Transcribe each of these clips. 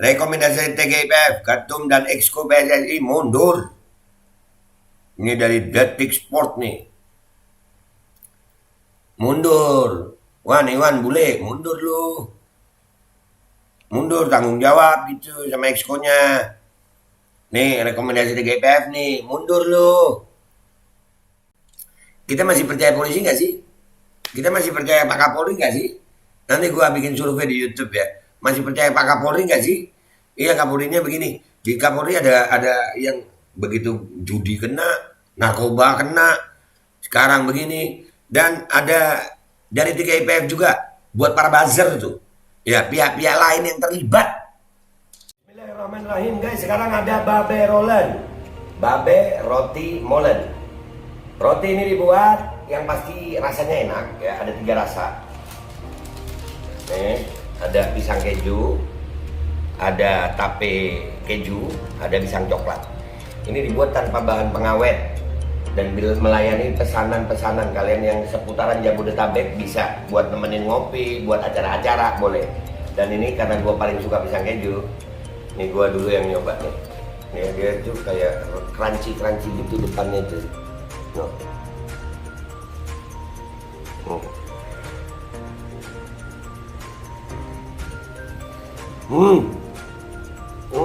Rekomendasi TGIPF, Ketum dan Exco PSSI mundur. Ini dari Detik Sport nih. Mundur. Iwan bule, mundur lu. Mundur, tanggung jawab gitu sama Exco-nya. Nih, rekomendasi TGIPF nih, mundur lu. Kita masih percaya polisi nggak sih? Kita masih percaya Pak Kapolri nggak sih? Nanti gua bikin survei di YouTube ya. Masih percaya Pak Kapolri nggak sih? Iya, Kapolrinya begini. Di Kapolri ada yang begitu judi kena, narkoba kena, sekarang begini. Dan ada dari TGIPF juga buat para buzzer tuh. Ya, pihak-pihak lain yang terlibat. Bismillahirrahmanirrahim guys. Sekarang ada Babe Rolen. Babe Roti Molen. Roti ini dibuat yang pasti rasanya enak ya, ada 3 rasa. Nih, ada pisang keju, ada tape keju, ada pisang coklat. Ini dibuat tanpa bahan pengawet dan melayani pesanan-pesanan kalian yang seputaran Jabodetabek, bisa buat nemenin ngopi, buat acara-acara boleh. Dan ini karena gue paling suka pisang keju, ini gue dulu yang nyoba nih. Nih dia tuh kayak crunchy gitu depannya tuh. No.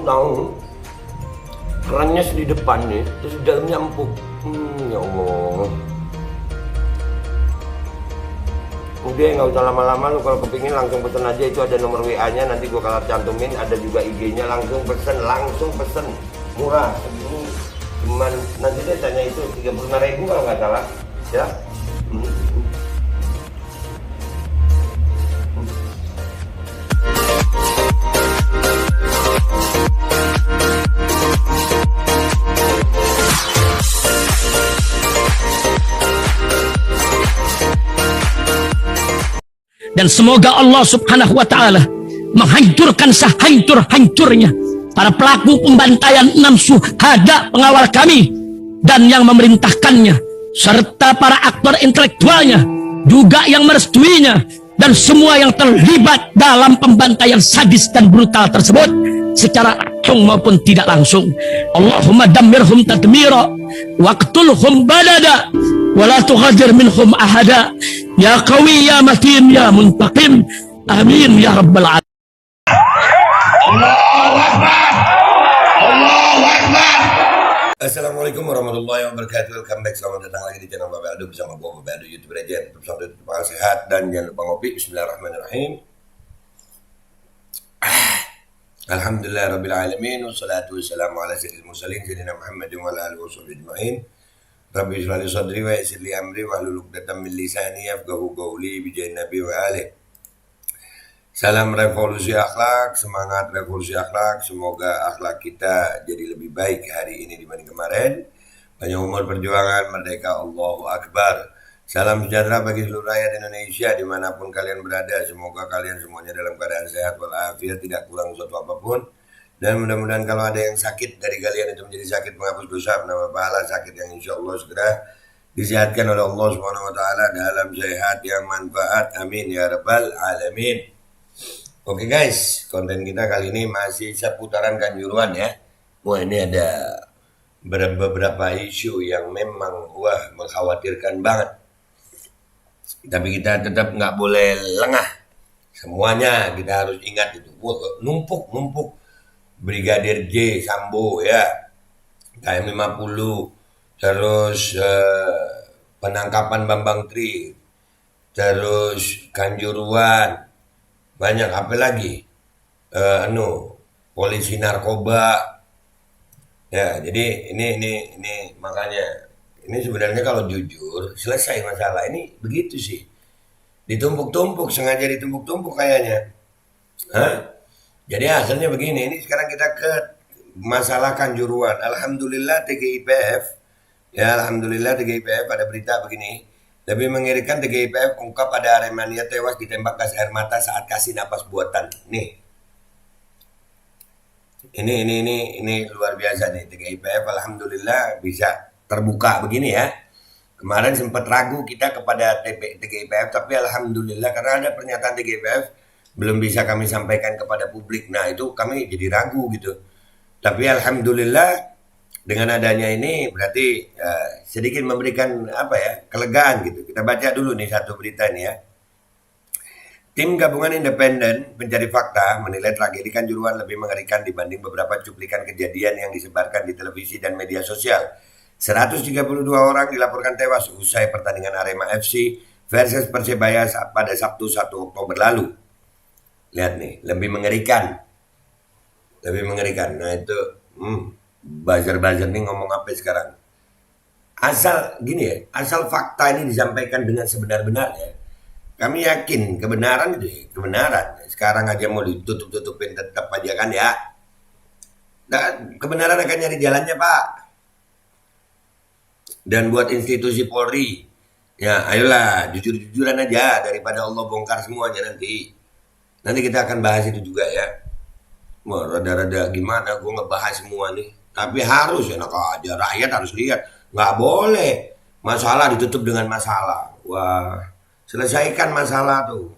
Tahu kerennya di depan nih, terus dalamnya empuk. Ya Allah. Udah nggak usah lama-lama, lu kalau kepingin langsung pesen aja, itu ada nomor WA-nya, nanti gua kalau cantumin, ada juga IG-nya, langsung pesen, murah. Ini cuman nanti dia tanya itu 35.000 kalau nggak salah, ya. Dan semoga Allah subhanahu wa ta'ala menghancurkan sehancur-hancurnya para pelaku pembantaian 6 syuhada pengawal kami dan yang memerintahkannya, serta para aktor intelektualnya juga yang merestuinya, dan semua yang terlibat dalam pembantaian sadis dan brutal tersebut secara langsung maupun tidak langsung. Allahumma dammirhum tadmira waqtulhum badada wala tughadir minhum ahada ya qawi ya matin ya muntaqim amin ya rabbal alamin. Allahu Akbar. Allahu Akbar. Assalamualaikum warahmatullahi wabarakatuh. Welcome back, selamat datang lagi di channel Babe Adu bersama gue Babe Adu YouTube aja. Tetap sampai tetap sehat dan jangan lupa ngopi. Bismillahirrahmanirrahim. Alhamdulillah rabbil alamin, wassalatu wassalamu ala sayyidil mursalin sayyidina Muhammadin wa ala alihi washabbihi ajmain. Rabbi shrah li sadri wa yassir li amri wahlul 'uqdatam min lisani yafqahu qawli bi jahin nabi wa alihi. Salam revolusi akhlak, semangat revolusi akhlak. Semoga akhlak kita jadi lebih baik hari ini dibanding kemarin. Panjang umur perjuangan, merdeka, Allahu Akbar. Salam sejahtera bagi seluruh rakyat Indonesia dimanapun kalian berada. Semoga kalian semuanya dalam keadaan sehat walafiat, tidak kurang suatu apapun. Dan mudah-mudahan kalau ada yang sakit dari kalian itu menjadi sakit penghapus dosa, penambah pahala, sakit yang insya Allah segera disehatkan oleh Allah Subhanahu Wa Taala dalam sehat yang manfaat. Amin ya rabbal alamin. Oke guys, konten kita kali ini masih seputaran Kanjuruhan ya. Wah, ini ada beberapa isu yang memang mengkhawatirkan banget. Tapi kita tetap nggak boleh lengah. Semuanya kita harus ingat itu. Numpuk. Brigadir J Sambo ya, KM50, terus penangkapan Bambang Tri, terus Kanjuruhan, banyak apa lagi, polisi narkoba ya. Jadi ini makanya ini sebenarnya kalau jujur selesai masalah ini begitu sih, ditumpuk-tumpuk, sengaja ditumpuk-tumpuk kayaknya. Jadi hasilnya begini. Ini sekarang kita ke masalah Kanjuruhan. Alhamdulillah TGIPF ada berita begini. Lebih mengerikan, TGIPF ungkap ada Aremania tewas ditembak gas air mata saat kasih napas buatan. Nih. Ini luar biasa nih. TGIPF alhamdulillah bisa terbuka begini ya. Kemarin sempat ragu kita kepada TGIPF, tapi alhamdulillah karena ada pernyataan TGIPF belum bisa kami sampaikan kepada publik. Nah itu kami jadi ragu gitu. Tapi alhamdulillah dengan adanya ini berarti sedikit memberikan apa ya, kelegaan gitu. Kita baca dulu nih satu berita ini ya. Tim gabungan independen pencari fakta menilai tragedi Kanjuruhan lebih mengerikan dibanding beberapa cuplikan kejadian yang disebarkan di televisi dan media sosial. 132 orang dilaporkan tewas usai pertandingan Arema FC versus Persebaya pada Sabtu 1 Oktober lalu. Lihat nih, lebih mengerikan. Lebih mengerikan. Nah itu, buzzer-buzzer nih ngomong apa sekarang? Asal gini ya, asal fakta ini disampaikan dengan sebenar-benarnya. Kami yakin kebenaran itu ya, kebenaran. Sekarang aja mau ditutup-tutupin tetap aja kan ya. Dan kebenaran akan nyari jalannya Pak. Dan buat institusi Polri, ya ayolah jujur-jujuran aja daripada Allah bongkar semuanya nanti. Nanti kita akan bahas itu juga ya. Wah, rada-rada gimana gue ngebahas semua nih. Tapi harus enak aja, rakyat harus lihat. Nggak boleh masalah ditutup dengan masalah. Wah, selesaikan masalah tuh.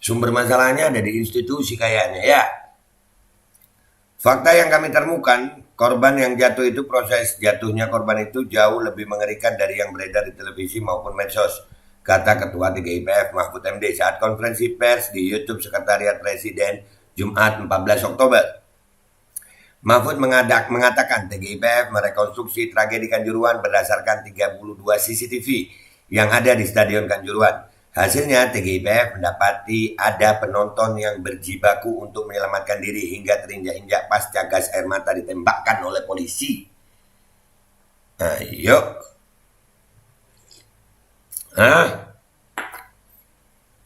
Sumber masalahnya ada di institusi kayaknya ya. Fakta yang kami temukan, korban yang jatuh itu, proses jatuhnya korban itu jauh lebih mengerikan dari yang beredar di televisi maupun medsos, kata Ketua TGIPF Mahfud MD saat konferensi pers di YouTube Sekretariat Presiden Jumat 14 Oktober. Mahfud mengatakan TGIPF merekonstruksi tragedi Kanjuruhan berdasarkan 32 CCTV yang ada di Stadion Kanjuruhan. Hasilnya TGIPF mendapati ada penonton yang berjibaku untuk menyelamatkan diri hingga terinjak-injak pasca gas air mata ditembakkan oleh polisi. Ayo.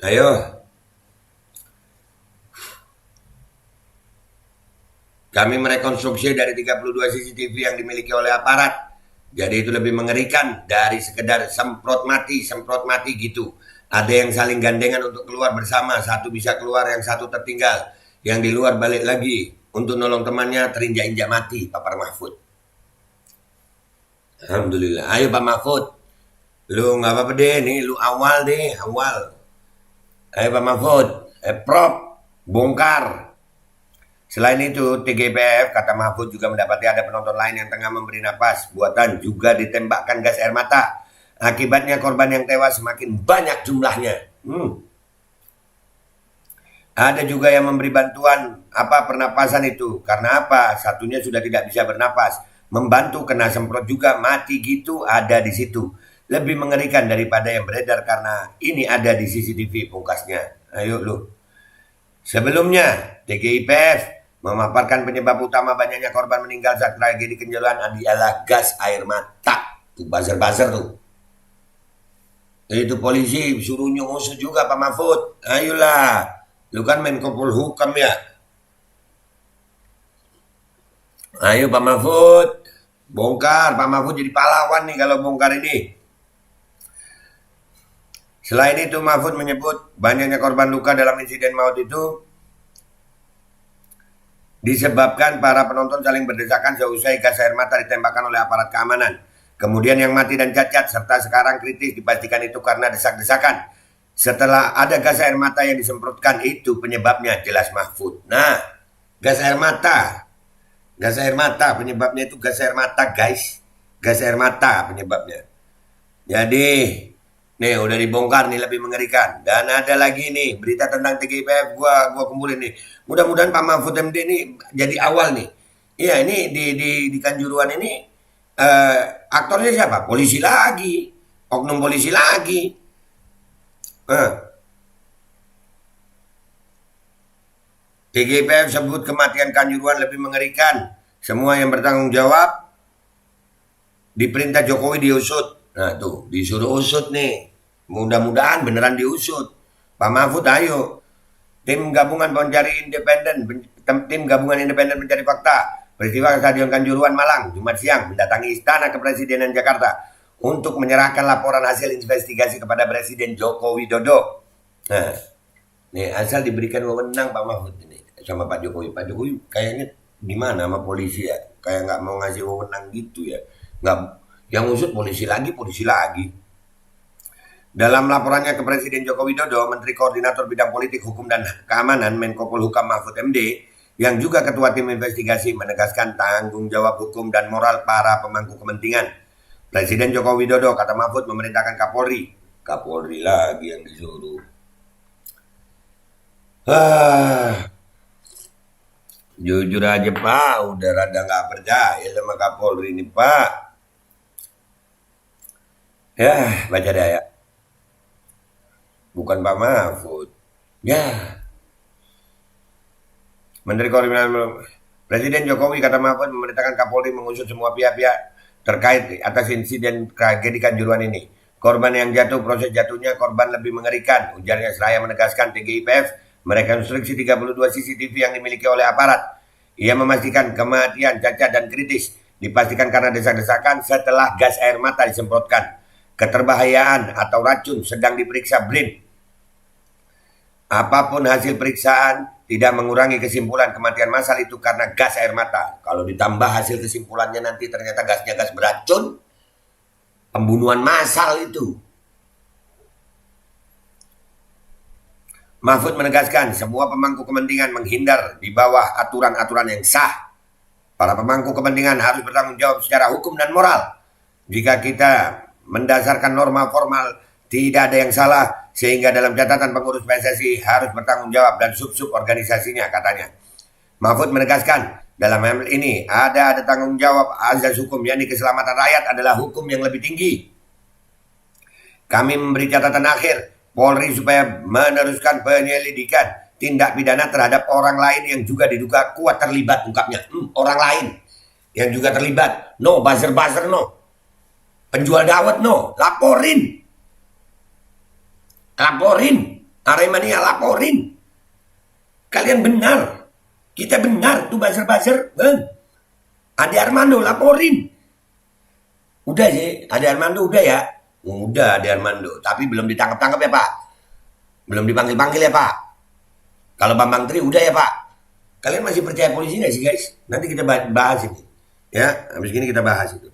Ayo. Kami merekonstruksi dari 32 CCTV yang dimiliki oleh aparat. Jadi itu lebih mengerikan dari sekedar semprot mati gitu. Ada yang saling gandengan untuk keluar bersama, satu bisa keluar, yang satu tertinggal. Yang di luar balik lagi untuk nolong temannya, terinjak-injak mati, Pak Mahfud. Alhamdulillah. Ayo Pak Mahfud. Lu nggak apa-apa deh, nih lu awal. Ayo Pak Mahfud, Prof, bongkar. Selain itu, TGIPF, kata Mahfud, juga mendapati ada penonton lain yang tengah memberi napas buatan juga ditembakkan gas air mata. Akibatnya korban yang tewas semakin banyak jumlahnya. Ada juga yang memberi bantuan pernapasan itu. Karena apa? Satunya sudah tidak bisa bernapas. Membantu kena semprot juga, mati gitu, ada di situ. Lebih mengerikan daripada yang beredar karena ini ada di CCTV pungkasnya. Ayo lu. Sebelumnya, TGIPF memaparkan penyebab utama banyaknya korban meninggal saat tragedi Kanjuruhan adalah gas air mata. Tuh buzzer-buzzer tuh. Itu polisi suruh ngusut juga Pak Mahfud. Ayolah. Lu kan Menko Polhukam ya. Ayo Pak Mahfud. Bongkar. Pak Mahfud jadi pahlawan nih kalau bongkar ini. Selain itu Mahfud menyebut banyaknya korban luka dalam insiden maut itu disebabkan para penonton saling berdesakan seusai gas air mata ditembakkan oleh aparat keamanan. Kemudian yang mati dan cacat serta sekarang kritis dipastikan itu karena desak-desakan. Setelah ada gas air mata yang disemprotkan itu penyebabnya, jelas Mahfud. Nah, gas air mata penyebabnya itu gas air mata guys. Gas air mata penyebabnya. Jadi, nih udah dibongkar nih, lebih mengerikan. Dan ada lagi nih berita tentang TGIPF gua kumpulin nih. Mudah-mudahan Pak Mahfud MD ini jadi awal nih. Iya, ini di Kanjuruhan ini aktornya siapa? Polisi lagi, oknum polisi lagi. TGIPF sebut kematian Kanjuruhan lebih mengerikan. Semua yang bertanggung jawab diperintah Jokowi diusut. Nah tuh disuruh usut nih. Mudah-mudahan beneran diusut. Pak Mahfud ayo. Tim gabungan independen pencari fakta peristiwa Stadion Kanjuruhan Malang Jumat siang mendatangi Istana Kepresidenan Jakarta untuk menyerahkan laporan hasil investigasi kepada Presiden Joko Widodo. Nah, nih asal diberikan wewenang Pak Mahfud ini sama Pak Jokowi. Pak Jokowi kayaknya gimana sama polisi ya? Kayak nggak mau ngasih wewenang gitu ya. Nggak, yang usut polisi lagi. Dalam laporannya ke Presiden Joko Widodo, Menteri Koordinator Bidang Politik, Hukum, dan Keamanan Menko Polhukam Mahfud MD, yang juga Ketua Tim Investigasi, menegaskan tanggung jawab hukum dan moral para pemangku kepentingan. Presiden Joko Widodo, kata Mahfud, memerintahkan Kapolri lagi yang disuruh. Jujur aja Pak, udah rada nggak percaya sama Kapolri ini Pak. Ya, baca deh ya. Bukan Pak Mahfud. Ya. Menteri Koordinator Presiden Jokowi, kata Mahfud, memerintahkan Kapolri mengusut semua pihak-pihak terkait atas insiden tragedi Kanjuruhan ini. Korban yang jatuh, proses jatuhnya korban lebih mengerikan. Ujarnya seraya menegaskan TGIPF merekonstruksi 32 CCTV yang dimiliki oleh aparat. Ia memastikan kematian cacat dan kritis dipastikan karena desak-desakan setelah gas air mata disemprotkan. Keterbahayaan atau racun sedang diperiksa BRIN. Apapun hasil periksaan tidak mengurangi kesimpulan kematian massal itu karena gas air mata. Kalau ditambah hasil kesimpulannya nanti ternyata gasnya gas beracun, pembunuhan massal itu. Mahfud menegaskan semua pemangku kepentingan menghindar di bawah aturan-aturan yang sah. Para pemangku kepentingan harus bertanggung jawab secara hukum dan moral. Jika kita mendasarkan norma formal, tidak ada yang salah, sehingga dalam catatan pengurus PSSI harus bertanggung jawab dan sub-sub organisasinya, katanya. Mahfud menegaskan, dalam hal ini ada tanggung jawab azas hukum, yakni keselamatan rakyat adalah hukum yang lebih tinggi. Kami memberi catatan akhir, Polri supaya meneruskan penyelidikan tindak pidana terhadap orang lain yang juga diduga kuat terlibat, ungkapnya. Orang lain yang juga terlibat. No, buzzer-buzzer no. Penjual dawet no, laporin. Aremania laporin. Kalian benar. Kita benar tuh buzzer-buzzer. Ade Armando laporin. Udah sih, Ade Armando udah ya. Udah Ade Armando, tapi belum ditangkap-tangkap ya Pak. Belum dipanggil-panggil ya Pak. Kalau Bambang Tri udah ya Pak. Kalian masih percaya polisi gak sih guys? Nanti kita bahas ini. Ya, habis ini kita bahas itu.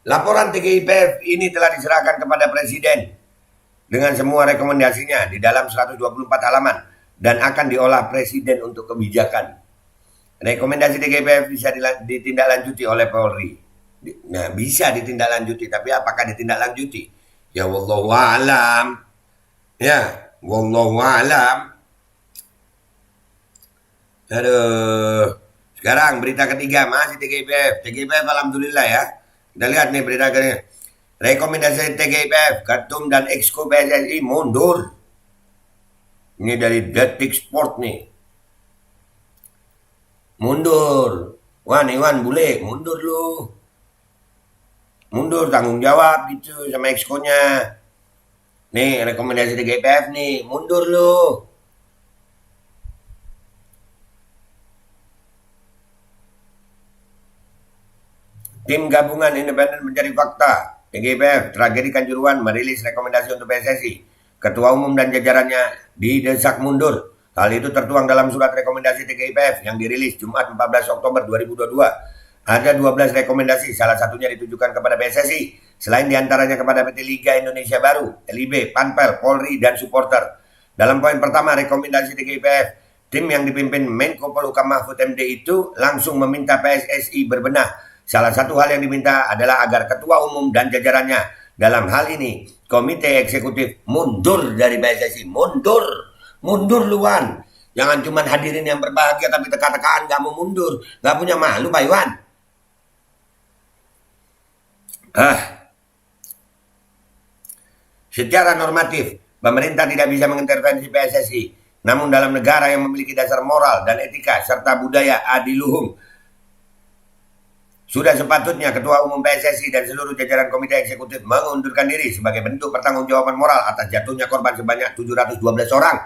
Laporan TGIPF ini telah diserahkan kepada Presiden dengan semua rekomendasinya di dalam 124 halaman dan akan diolah Presiden untuk kebijakan. Rekomendasi TGIPF bisa ditindaklanjuti oleh Polri. Nah, bisa ditindaklanjuti, tapi apakah ditindaklanjuti? Ya wallahu a'lam. Ya, wallahu a'lam. Aduh. Sekarang berita ketiga masih TGIPF. TGIPF alhamdulillah ya. Kita lihat nih berita ketiga. Rekomendasi TGIPF, Ketum dan Exco PSSI mundur. Ini dari Detik Sport nih. Mundur. Iwan bule, mundur lu. Mundur tanggung jawab gitu sama Exco-nya. Nih rekomendasi TGIPF nih, mundur lu. Tim Gabungan Independen Mencari Fakta TGIPF tragedi Kanjuruhan merilis rekomendasi untuk PSSI. Ketua Umum dan jajarannya didesak mundur. Hal itu tertuang dalam surat rekomendasi TGIPF yang dirilis Jumat 14 Oktober 2022. Ada 12 rekomendasi, salah satunya ditujukan kepada PSSI. Selain diantaranya kepada PT Liga Indonesia Baru, LIB, Panpel, Polri, dan supporter. Dalam poin pertama rekomendasi TGIPF, tim yang dipimpin Menko Polhukam Mahfud MD itu langsung meminta PSSI berbenah. Salah satu hal yang diminta adalah agar Ketua Umum dan jajarannya dalam hal ini Komite Eksekutif mundur dari PSSI. Mundur luan. Jangan cuma hadirin yang berbahagia tapi teka-tekaan gak mau mundur. Gak punya malu Pak Iwan. Secara normatif, pemerintah tidak bisa mengintervensi PSSI. Namun dalam negara yang memiliki dasar moral dan etika serta budaya adiluhung, sudah sepatutnya Ketua Umum PSSI dan seluruh jajaran Komite Eksekutif mengundurkan diri sebagai bentuk pertanggungjawaban moral atas jatuhnya korban sebanyak 712 orang.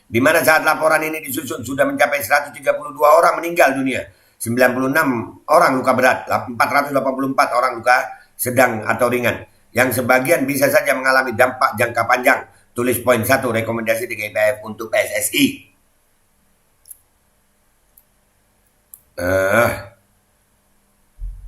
Di mana saat laporan ini disusun sudah mencapai 132 orang meninggal dunia, 96 orang luka berat, 484 orang luka sedang atau ringan, yang sebagian bisa saja mengalami dampak jangka panjang. Tulis poin 1 rekomendasi TGIPF untuk PSSI.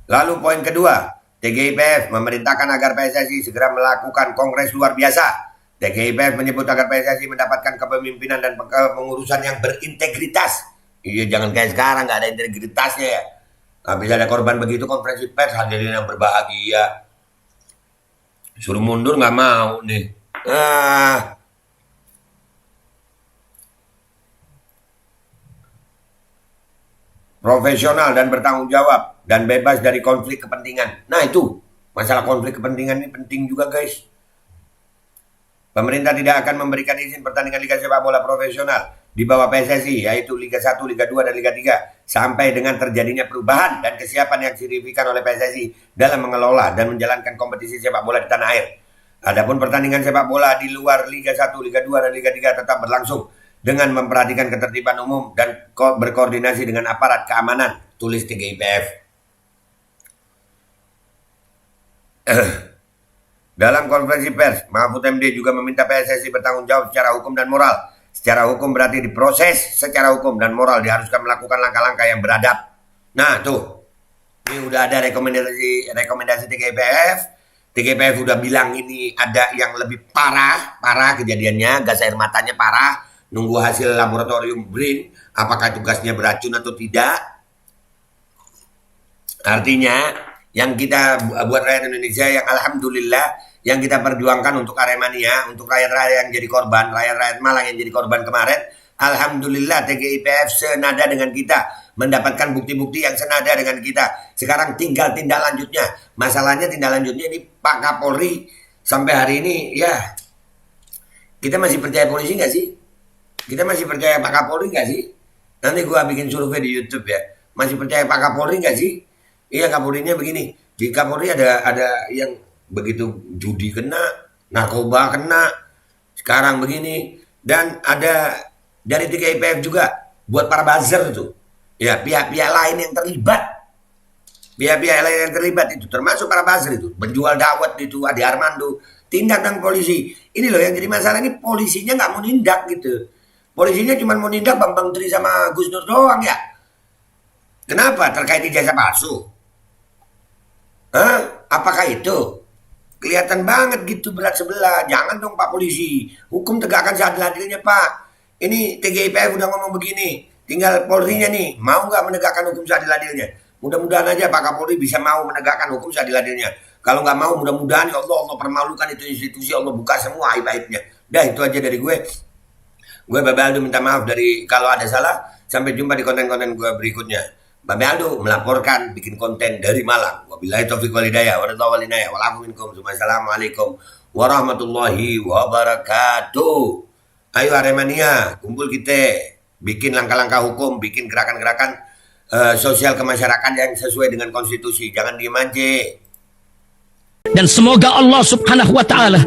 Lalu poin kedua, TGIPF memerintahkan agar PSSI segera melakukan kongres luar biasa. TGIPF menyebut agar PSSI mendapatkan kepemimpinan dan pengurusan yang berintegritas. Iya, jangan kayak sekarang nggak ada integritasnya ya. Habis ada korban begitu konferensi pers, hadirin yang berbahagia. Suruh mundur nggak mau nih. Profesional dan bertanggung jawab dan bebas dari konflik kepentingan. Nah itu, masalah konflik kepentingan ini penting juga guys. Pemerintah tidak akan memberikan izin pertandingan Liga Sepak Bola Profesional di bawah PSSI, yaitu Liga 1, Liga 2, dan Liga 3, sampai dengan terjadinya perubahan dan kesiapan yang signifikan oleh PSSI dalam mengelola dan menjalankan kompetisi sepak bola di tanah air. Adapun pertandingan sepak bola di luar Liga 1, Liga 2, dan Liga 3 tetap berlangsung dengan memperhatikan ketertiban umum dan berkoordinasi dengan aparat keamanan, tulis TGIPF. Dalam konferensi pers, Mahfud MD juga meminta PSSI bertanggung jawab secara hukum dan moral. Secara hukum berarti diproses secara hukum, dan moral diharuskan melakukan langkah-langkah yang beradab. Nah tuh, ini udah ada rekomendasi TGIPF. TGIPF udah bilang ini ada yang lebih parah kejadiannya, gas air matanya parah. Nunggu hasil laboratorium BRIN, apakah tugasnya beracun atau tidak. Artinya yang kita buat rakyat Indonesia, yang alhamdulillah yang kita perjuangkan untuk Aremania, untuk rakyat-rakyat yang jadi korban, rakyat-rakyat Malang yang jadi korban kemarin, alhamdulillah TGIPF senada dengan kita, mendapatkan bukti-bukti yang senada dengan kita. Sekarang tinggal tindak lanjutnya. Masalahnya tindak lanjutnya ini Pak Kapolri sampai hari ini, ya kita masih percaya polisi nggak sih? Kita masih percaya Pak Kapolri nggak sih? Nanti gua bikin survei di YouTube ya. Masih percaya Pak Kapolri nggak sih? Iya, Kapolrinya begini. Di Kapolri ada yang begitu judi kena, narkoba kena, sekarang begini. Dan ada dari TGIPF juga buat para buzzer tuh. Ya, pihak-pihak lain yang terlibat. Pihak-pihak lain yang terlibat itu termasuk para buzzer itu. Penjual dawet itu, Adi Armando. Tindak dan polisi. Ini loh yang jadi masalah, ini polisinya nggak mau nindak gitu. Polisinya cuma mau nindak Bambang Tri sama Gus Dur doang ya. Kenapa? Terkait ijazah palsu. Apakah itu? Kelihatan banget gitu berat sebelah. Jangan dong Pak Polisi. Hukum tegakkan seadil-adilnya Pak. Ini TGIPF udah ngomong begini. Tinggal Polrinya nih. Mau nggak menegakkan hukum seadil-adilnya? Mudah-mudahan aja Pak Kapolri bisa mau menegakkan hukum seadil-adilnya. Kalau nggak mau, mudah-mudahan ya Allah permalukan itu institusi. Allah buka semua aib-aibnya. Dah itu aja dari gue. Gue Babe Aldo minta maaf dari kalau ada salah. Sampai jumpa di konten-konten gue berikutnya. Babe Aldo melaporkan bikin konten dari Malang. Wabillahi taufiq wal hidayah. Wassalamualaikum warahmatullahi wabarakatuh. Ayo Aremania, kumpul kita. Bikin langkah-langkah hukum, bikin gerakan-gerakan sosial ke masyarakat yang sesuai dengan konstitusi. Jangan diem aja. Dan semoga Allah subhanahu wa ta'ala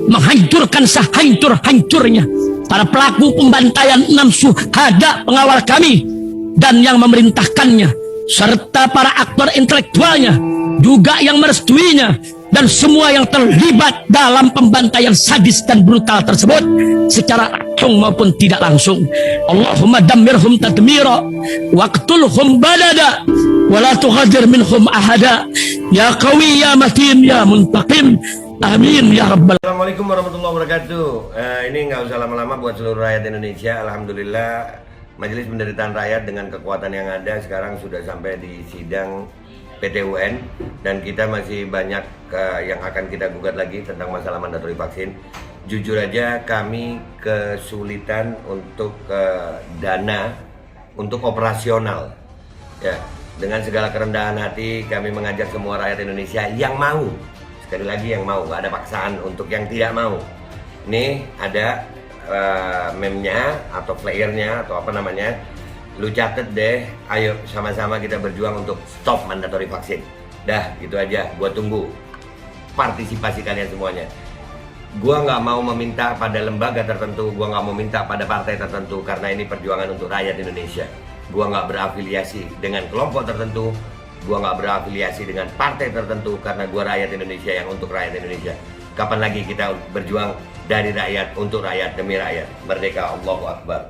menghancurkan sehancur-hancurnya para pelaku pembantaian 6 syuhada pengawal kami dan yang memerintahkannya, serta para aktor intelektualnya juga yang merestuinya, dan semua yang terlibat dalam pembantaian sadis dan brutal tersebut secara langsung maupun tidak langsung. Allahumma dammirhum tadmira waqtulhum balada wala tughadir minhum ahada ya qawi ya matin ya muntaqim. Amin ya rabbal. Assalamualaikum warahmatullahi wabarakatuh. Ini nggak usah lama-lama buat seluruh rakyat Indonesia. Alhamdulillah Majelis Penderitaan Rakyat dengan kekuatan yang ada sekarang sudah sampai di sidang PT UN, dan kita masih banyak yang akan kita gugat lagi tentang masalah mandatori vaksin. Jujur aja kami kesulitan untuk dana untuk operasional. Ya, dengan segala kerendahan hati kami mengajak semua rakyat Indonesia yang mau, sekali lagi yang mau, gak ada paksaan untuk yang tidak mau. Nih ada meme-nya atau flyernya atau apa namanya, lu catet deh. Ayo sama-sama kita berjuang untuk stop mandatori vaksin. Dah gitu aja, gua tunggu partisipasi kalian semuanya. Gua nggak mau meminta pada lembaga tertentu, gua nggak mau minta pada partai tertentu, karena ini perjuangan untuk rakyat Indonesia. Gua nggak berafiliasi dengan kelompok tertentu, gua nggak berafiliasi dengan partai tertentu, karena gua rakyat Indonesia yang untuk rakyat Indonesia. Kapan lagi kita berjuang dari rakyat untuk rakyat demi rakyat? Merdeka, Allahu Akbar.